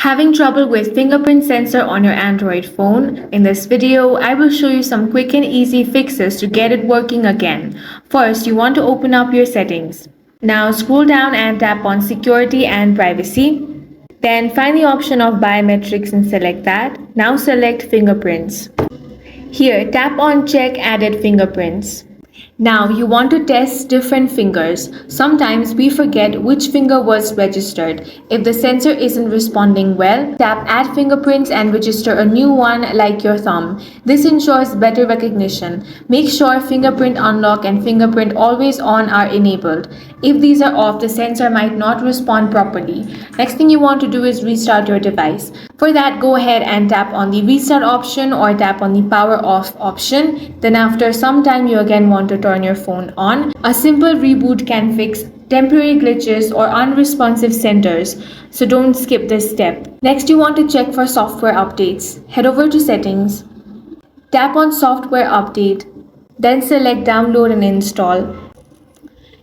Having trouble with fingerprint sensor on your Android phone? In this video, I will show you some quick and easy fixes to get it working again. First, you want to open up your settings. Now scroll down and tap on Security and Privacy. Then find the option of Biometrics and select that. Now select Fingerprints. Here, tap on Check Added Fingerprints. Now you want to test different fingers. Sometimes we forget which finger was registered. If the sensor isn't responding well, tap Add Fingerprints and register a new one like your thumb. This ensures better recognition. Make sure Fingerprint Unlock and Fingerprint Always On are enabled. If these are off, the sensor might not respond properly. Next thing you want to do is restart your device. For that, go ahead and tap on the restart option or tap on the power off option. Then after some time, you again want to turn your phone on. A simple reboot can fix temporary glitches or unresponsive sensors, so don't skip this step. Next, you want to check for software updates. Head over to Settings, tap on Software Update, then select Download and Install.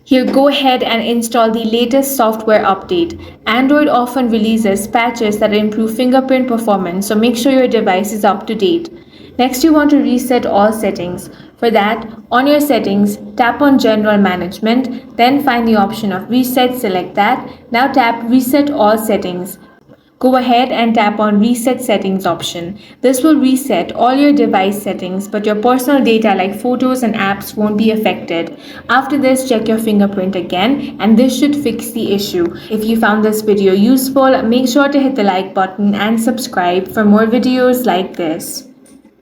Here, go ahead and install the latest software update. Android often releases patches that improve fingerprint performance, so make sure your device is up to date. Next, you want to reset all settings. For that, on your settings, tap on General Management, then find the option of Reset, select that. Now tap Reset All Settings. Go ahead and tap on Reset Settings option. This will reset all your device settings, but your personal data like photos and apps won't be affected. After this, check your fingerprint again, and this should fix the issue. If you found this video useful, make sure to hit the like button and subscribe for more videos like this.